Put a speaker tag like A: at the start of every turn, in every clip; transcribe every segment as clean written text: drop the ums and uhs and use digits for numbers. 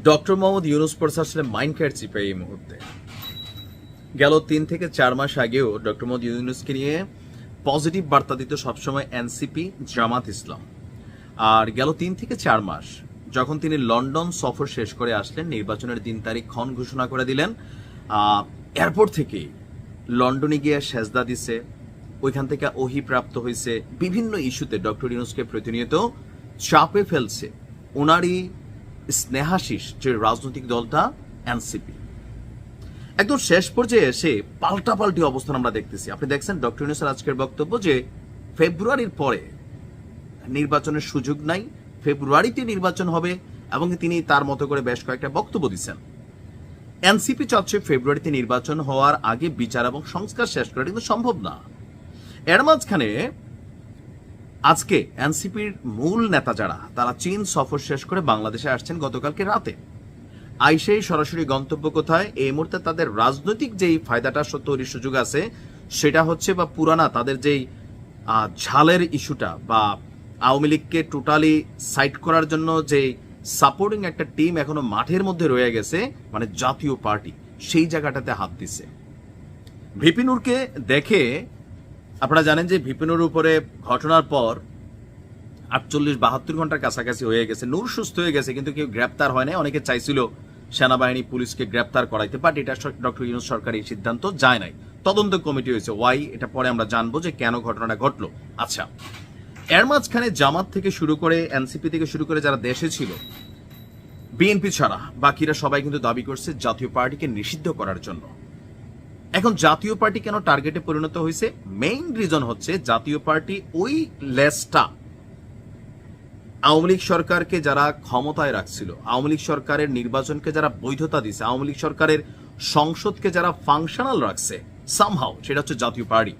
A: Doctor Mohammad Yunus পড়ছে আসলে mind কার চিপে এই মুহূর্তে। গেল 3 থেকে 4 মাস আগেও ডক্টর মোহাম্মদ ইউনূসকে নিয়ে পজিটিভ বার্তা দিত সবসময় এনসিপি, জামাত ইসলাম। আর গেল 3 থেকে 4 মাস যখন তিনি লন্ডন সফর শেষ করে আসলেন, নির্বাচনের দিন তারিখ ক্ষণ ঘোষণা করে দিলেন, এয়ারপোর্ট থেকেই লন্ডনে গিয়ে সেজদা দিছে, ওইখান থেকে ওহি প্রাপ্ত হয়েছে, বিভিন্ন ইস্যুতে ডক্টর ইউনূসকে প্রতিনিয়ত চাপে ফেলছে ওনারই স্নেহাশিস যে রাজনৈতিক দলটা এনসিপি। একদম শেষ পর্যায়ে এসে পাল্টাপাল্টি অবস্থান আমরা দেখতেছি। আপনি দেখছেন ডক্টর ইউনূসের আজকের বক্তব্য যে ফেব্রুয়ারির পরে নির্বাচনের সুযোগ নাই, ফেব্রুয়ারিতে নির্বাচন হবে, এবং তিনি তার মতো করে বেশ কয়েকটা বক্তব্য দিচ্ছেন। এনসিপি চাচ্ছে ফেব্রুয়ারিতে নির্বাচন হওয়ার আগে বিচার এবং সংস্কার শেষ করা কিন্তু সম্ভব না। এর মাঝখানে আজকে এনসিপির মূল নেতা যারা, তারা চীন সফর শেষ করে বাংলাদেশে আসছেন গতকালকে রাতে। আইসেই সরাসরি গন্তব্য কোথায়? এই মুহূর্তে তাদের রাজনৈতিক যেই ফায়দাটা তৈরির সুযোগ আছে সেটা হচ্ছে, বা পুরানা তাদের যেই ঝালের ইস্যুটা, বা আওয়ামী লীগকে টোটালি সাইড করার জন্য যে সাপোর্টিং একটা টিম এখনো মাঠের মধ্যে রয়ে গেছে, মানে জাতীয় পার্টি, সেই জায়গাটাতে হাত দিছে। ভিপি নূরকে দেখে আপনারা জানেন যে ভিপি নূর উপরে ঘটনার পর 48-72 ঘন্টার কাছাকাছি হয়ে গেছে। নূর সুস্থ হয়ে গেছে, কিন্তু কেউ গ্রেপ্তার হয় নাই। অনেকে চাইছিল সেনাবাহিনী পুলিশকে গ্রেপ্তার করাইতে, বাট এটা ডক্টর ইউনূস সরকার এই সিদ্ধান্ত যায় নাই। তদন্ত কমিটি হয়েছে, ওয়াই, এটা পরে আমরা জানবো যে কেন ঘটনাটা ঘটলো। আচ্ছা, এর মাঝখানে জামাত থেকে শুরু করে এনসিপি থেকে শুরু করে যারা দেশে ছিল, বিএনপি ছাড়া বাকিরা সবাই কিন্তু দাবি করছে জাতীয় পার্টিকে নিষিদ্ধ করার জন্য। এখন জাতীয় পার্টি কেন টার্গেটে পরিণত হয়েছে? মেইন রিজন হচ্ছে জাতীয় পার্টি ওই লেসটা আওয়ামী লীগ সরকারকে যারা ক্ষমতায় রাখছিল, আওয়ামী লীগ সরকারের নির্বাচনকে যারা বৈধতা দিছে, আওয়ামী লীগ সরকারের সংসদকে যারা ফাংশনাল রাখছে সামহাও, সেটা হচ্ছে জাতীয় পার্টি।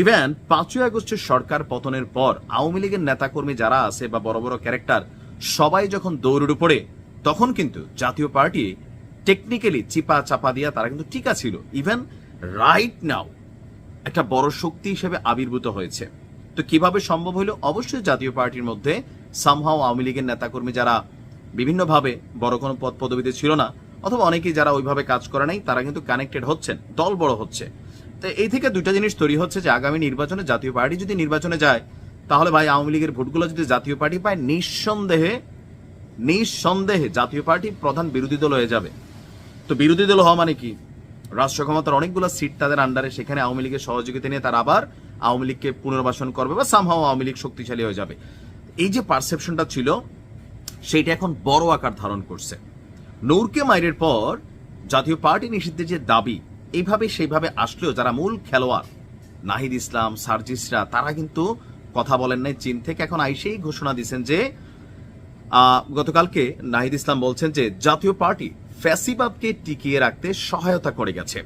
A: ইভেন 5ই আগস্টের সরকার পতনের পর আওয়ামী লীগের নেতাকর্মী যারা আছে বা বড় বড় ক্যারেক্টার সবাই যখন দৌড়ে পড়ে, তখন কিন্তু জাতীয় পার্টি টেকনিক্যালি চিপা চাপা দিয়া তারা কিন্তু টিকা ছিল। ইভেন রাইট নাও একটা বড় শক্তি হিসেবে আবির্ভূত হয়েছে। তো কিভাবে সম্ভব হলো? অবশ্যই জাতীয় পার্টির মধ্যে সামহাও আওয়ামী লীগের নেতাকর্মী যারা বিভিন্নভাবে বড় কোনো পদ পদবিতে ছিল না, অথবা অনেকেই যারা ওইভাবে কাজ করে নাই, তারা কিন্তু কানেক্টেড হচ্ছেন, দল বড় হচ্ছে। তো এই থেকে দুইটা জিনিস তৈরি হচ্ছে যে আগামী নির্বাচনে জাতীয় পার্টি যদি নির্বাচনে যায়, তাহলে ভাই আওয়ামী লীগের ভোটগুলো যদি জাতীয় পার্টি পায়, নিঃসন্দেহে জাতীয় পার্টি প্রধান বিরোধী দল হয়ে যাবে। তো বিরোধী দল হওয়া মানে কি? রাষ্ট্র ক্ষমতার অনেকগুলো সিট তাদের আন্ডারে, সেখানে আওয়ামী লীগের সহযোগিতা নিয়ে তারা আবার আওয়ামী লীগকে পুনর্বাসন করবে, বা সামহাও আওয়ামী লীগ শক্তিশালী হয়ে যাবে। এই যে পারসেপশনটা ছিল, সেইটা এখন বড় আকার ধারণ করছে। নূরকে মাইরের পর জাতীয় পার্টি নিষিদ্ধের যে দাবি, এইভাবে সেইভাবে আসলেও যারা মূল খেলোয়াড়, নাহিদ ইসলাম, সার্জিসরা, তারা কিন্তু কথা বলেন নাই চীন থেকে। এখন আইসেই ঘোষণা দিচ্ছেন যে গতকালকে নাহিদ ইসলাম বলছেন যে জাতীয় পার্টি ফ্যাসিবাদকে টিকিয়ে রাখতে সহায়তা করে গেছে।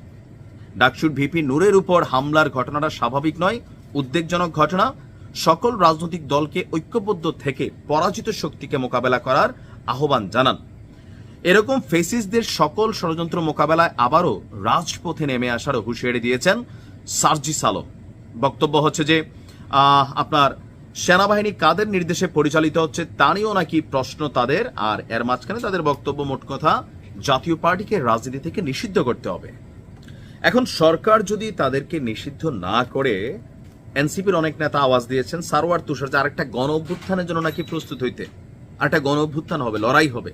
A: ডাকসুর ভিপি নূরের উপর হামলার ঘটনাটা স্বাভাবিক নয়, উদ্বেগজনক ঘটনা। সকল রাজনৈতিক দলকে ঐক্যবদ্ধ থেকে পরাজিত শক্তিকে মোকাবেলা করার আহ্বান জানান। এরকম ফেসিসদের সকল ষড়যন্ত্র মোকাবেলায় আবারও রাজপথে নেমে আসার হুঁশিয়ারি দিয়েছেন সার্জিস আলম। বক্তব্য হচ্ছে যে আপনার সেনাবাহিনী কাদের নির্দেশে পরিচালিত হচ্ছে তা নিয়েও নাকি প্রশ্ন তাদের। আর এর মাঝখানে তাদের বক্তব্য, মোট কথা, জাতীয় পার্টিকে রাজনীতি থেকে নিষিদ্ধ করতে হবে। এখন সরকার যদি তাদেরকে নিষিদ্ধ না করে, এনসিপির অনেক নেতা আওয়াজ দিয়েছেন, সারওয়ার তুষার, যে আরেকটা গণ অভ্যুত্থানের জন্য নাকি প্রস্তুত হইতে, আরেকটা গণ অভ্যুত্থান হবে, লড়াই হবে।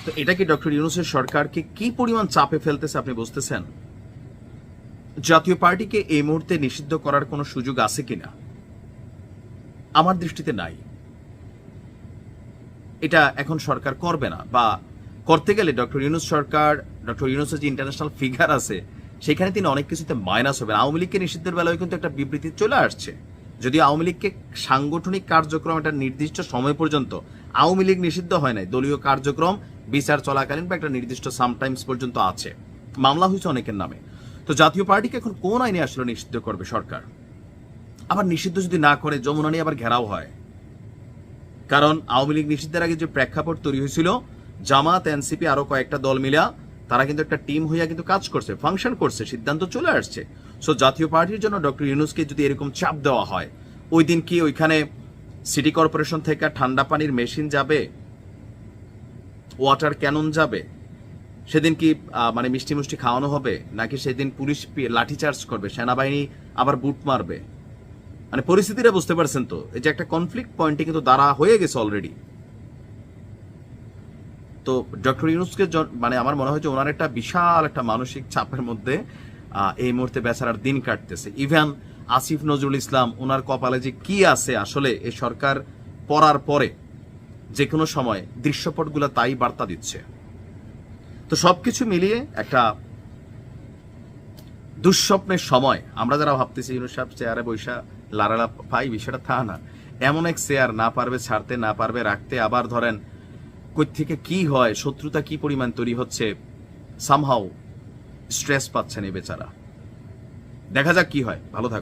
A: তো এটা কি ডক্টর ইউনূসের সরকারকে কি পরিমাণ চাপে ফেলতেছে আপনি বুঝতেছেন? জাতীয় পার্টিকে এই মুহূর্তে নিষিদ্ধ করার কোনো সুযোগ আছে কিনা? আমার দৃষ্টিতে নাই। এটা এখন সরকার করবে না, বা করতে গেলে ডক্টর ইউনূস সরকার, ডক্টর ইউনূসের যে ইন্টারন্যাশনাল ফিগার আছে, সেখানে তিনি অনেক কিছুতে মাইনাস হবেন। আওয়ামী লীগকে নিষিদ্ধের বেলায় কিন্তু একটা বিবৃতি চলে আসছে, যদি আওয়ামী লীগকে সাংগঠনিক কার্যক্রম একটা নির্দিষ্ট সময় পর্যন্ত, আওয়ামী লীগ নিষিদ্ধ হয় নাই, দলীয় কার্যক্রম বিচার চলাকালীন বা একটা নির্দিষ্ট সামটাইমস পর্যন্ত আছে, মামলা হয়েছে অনেকের নামে। তো জাতীয় পার্টিকে এখন কোন আইনে আসলে নিষিদ্ধ করবে সরকার? আবার নিষিদ্ধ যদি না করে, যমুনা নিয়ে আবার ঘেরাও হয়। কারণ আওয়ামী লীগ নিষিদ্ধের আগে যে প্রেক্ষাপট তৈরি হয়েছিল, জামাত, এনসিপি, আরো কয়েকটা দল মিলা তারা কিন্তু একটা টিম হইয়া কিন্তু কাজ করছে, ফাংশন করছে, সিদ্ধান্ত চলে আসছে। সো জাতীয় পার্টির জন্য ডক্টর ইউনূসকে যদি এরকম চাপ দেওয়া হয়, ওই দিন কি ওইখানে সিটি কর্পোরেশন থেকে ঠান্ডা পানির মেশিন যাবে? ওয়াটার ক্যানন যাবে, সেদিন কি মানে মিষ্টি মুষ্টি খাওয়ানো হবে, নাকি সেদিন পুলিশ লাঠিচার্জ করবে, সেনাবাহিনী আবার বুট মারবে? মানে পরিস্থিতিটা বুঝতে পারছেন তো? এই যে একটা কনফ্লিক্ট পয়েন্টে কিন্তু দাঁড়া হয়ে গেছে অলরেডি। তো ডক্টর ইউনূসকে মানে আমার মনে হয় যে ওনার একটা বিশাল একটা মানসিক চাপের মধ্যে এই মুহূর্তে বেচারার দিন কাটতেছে। ইভেন আসিফ নজরুল ইসলাম, ওনার কপালে যে কি আছে আসলে এই সরকার পড়ার পরে যে কোনো সময় দৃশ্যপটগুলো তাই বার্তা দিচ্ছে। তো সবকিছু মিলিয়ে একটা দুঃস্বপ্নের সময়। আমরা যারা ভাবতেছি ইউনূস সাহেব চেয়ারে বৈশা লারালা পাই, বিষয়টা তা না। এমন এক চেয়ার না পারবে ছাড়তে, না পারবে রাখতে, আবার ধরেন কই থেকে কি হয়, শত্রুতা কি পরিমাণ তৈরি হচ্ছে, সামহাউ স্ট্রেস পাচ্ছেন এই বেচারা। দেখা যাক কি হয়। ভালো থাকুন।